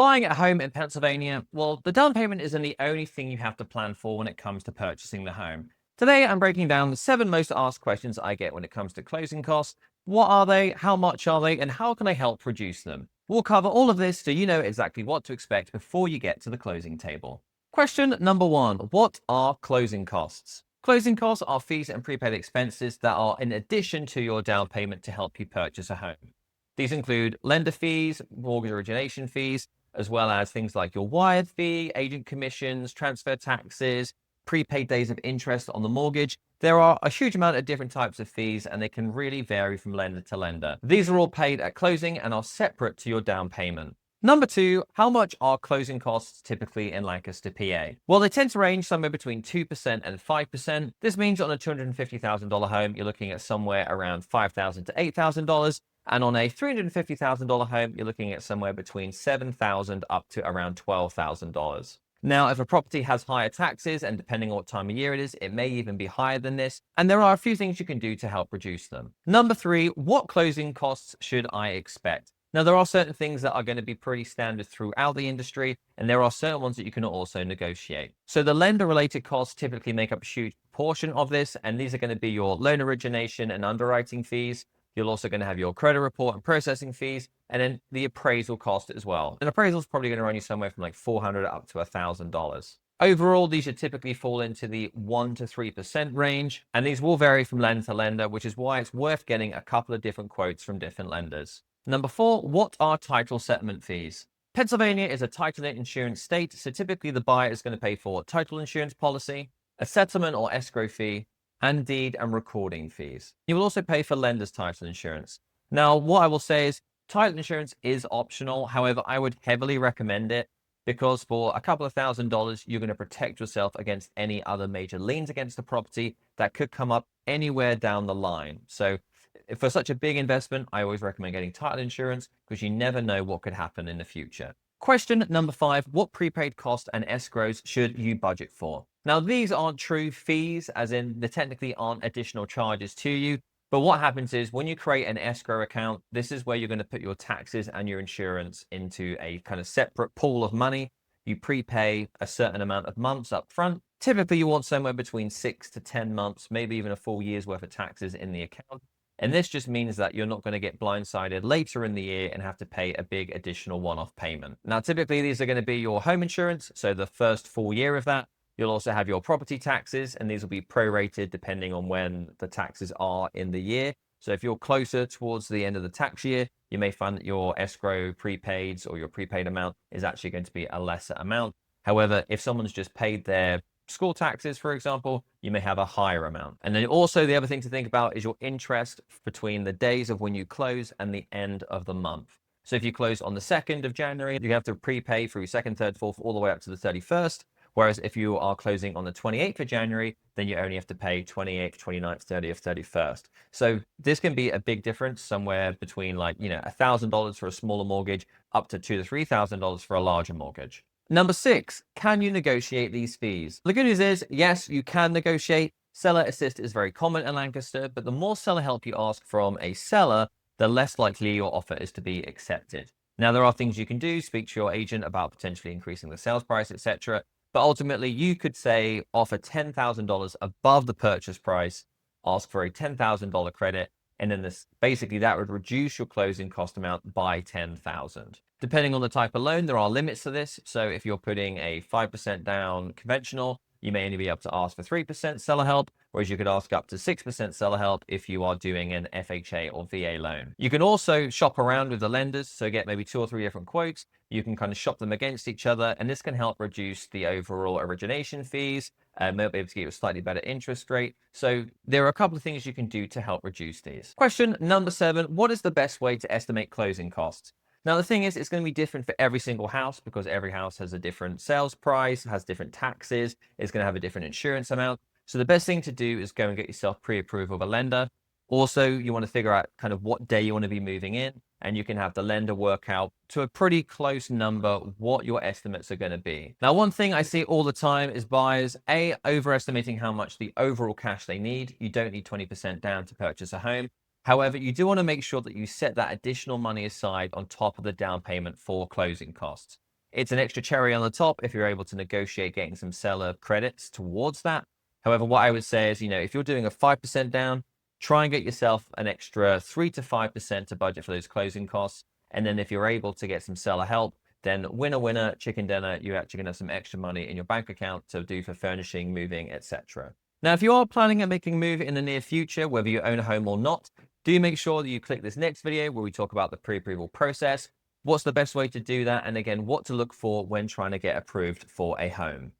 Buying a home in Pennsylvania, well, the down payment isn't the only thing you have to plan for when it comes to purchasing the home. Today, I'm breaking down the 7 most asked questions I get when it comes to closing costs. What are they? How much are they? And how can I help reduce them? We'll cover all of this so you know exactly what to expect before you get to the closing table. Question number 1. What are closing costs? Closing costs are fees and prepaid expenses that are in addition to your down payment to help you purchase a home. These include lender fees, mortgage origination fees, as well as things like your wired fee, agent commissions, transfer taxes, prepaid days of interest on the mortgage. There are a huge amount of different types of fees, and they can really vary from lender to lender. These are all paid at closing and are separate to your down payment. Number 2, how much are closing costs typically in Lancaster, PA? Well, they tend to range somewhere between 2% and 5%. This means on a $250,000 home, you're looking at somewhere around $5,000 to $8,000. And on a $350,000 home, you're looking at somewhere between $7,000 up to around $12,000. Now, if a property has higher taxes, and depending on what time of year it is, it may even be higher than this. And there are a few things you can do to help reduce them. Number 3, what closing costs should I expect? Now, there are certain things that are going to be pretty standard throughout the industry, and there are certain ones that you can also negotiate. So the lender-related costs typically make up a huge portion of this, and these are going to be your loan origination and underwriting fees. You're also going to have your credit report and processing fees, and then the appraisal cost as well. An appraisal is probably going to run you somewhere from like $400 up to $1,000. Overall, these should typically fall into the 1% to 3% range, and these will vary from lender to lender, which is why it's worth getting a couple of different quotes from different lenders. Number 4, what are title settlement fees? Pennsylvania is a title insurance state, so typically the buyer is going to pay for title insurance policy, a settlement or escrow fee, and deed and recording fees. You will also pay for lender's title insurance. Now, what I will say is title insurance is optional. However, I would heavily recommend it because for a couple of $1,000s, you're going to protect yourself against any other major liens against the property that could come up anywhere down the line. So for such a big investment, I always recommend getting title insurance because you never know what could happen in the future. Question number 5, what prepaid cost and escrows should you budget for? Now, these aren't true fees, as in they technically aren't additional charges to you. But what happens is when you create an escrow account, this is where you're going to put your taxes and your insurance into a kind of separate pool of money. You prepay a certain amount of months up front. Typically, you want somewhere between 6 to 10 months, maybe even a full year's worth of taxes in the account. And this just means that you're not going to get blindsided later in the year and have to pay a big additional one-off payment. Now, typically, these are going to be your home insurance, so the first full year of that. You'll also have your property taxes, and these will be prorated depending on when the taxes are in the year. So if you're closer towards the end of the tax year, you may find that your escrow prepaids or your prepaid amount is actually going to be a lesser amount. However, if someone's just paid their school taxes, for example, you may have a higher amount. And then also the other thing to think about is your interest between the days of when you close and the end of the month. So if you close on the 2nd of January, you have to prepay through 2nd, 3rd, 4th, all the way up to the 31st. Whereas if you are closing on the 28th of January, then you only have to pay 28th, 29th, 30th, 31st. So this can be a big difference, somewhere between like, $1,000 for a smaller mortgage up to $2,000 to $3,000 for a larger mortgage. Number 6, can you negotiate these fees? The good news is, yes, you can negotiate. Seller assist is very common in Lancaster, but the more seller help you ask from a seller, the less likely your offer is to be accepted. Now, there are things you can do, speak to your agent about potentially increasing the sales price, etc. But ultimately, you could say offer $10,000 above the purchase price, ask for a $10,000 credit, and then basically that would reduce your closing cost amount by $10,000. Depending on the type of loan, there are limits to this. So if you're putting a 5% down conventional, you may only be able to ask for 3% seller help, whereas you could ask up to 6% seller help if you are doing an FHA or VA loan. You can also shop around with the lenders, so get maybe 2 or 3 different quotes. You can kind of shop them against each other, and this can help reduce the overall origination fees, maybe be able to get you a slightly better interest rate. So there are a couple of things you can do to help reduce these. Question number 7, what is the best way to estimate closing costs? Now, the thing is, it's going to be different for every single house because every house has a different sales price, has different taxes, it's going to have a different insurance amount. So the best thing to do is go and get yourself pre-approved with a lender. Also, you want to figure out kind of what day you want to be moving in, and you can have the lender work out to a pretty close number what your estimates are going to be. Now, one thing I see all the time is buyers, A, overestimating how much the overall cash they need. You don't need 20% down to purchase a home. However, you do want to make sure that you set that additional money aside on top of the down payment for closing costs. It's an extra cherry on the top if you're able to negotiate getting some seller credits towards that. However, what I would say is, if you're doing a 5% down, try and get yourself an extra 3 to 5% to budget for those closing costs. And then if you're able to get some seller help, then winner, chicken dinner, you're actually going to have some extra money in your bank account to do for furnishing, moving, etc. Now, if you are planning on making a move in the near future, whether you own a home or not, do make sure that you click this next video where we talk about the pre-approval process, what's the best way to do that, and again, what to look for when trying to get approved for a home.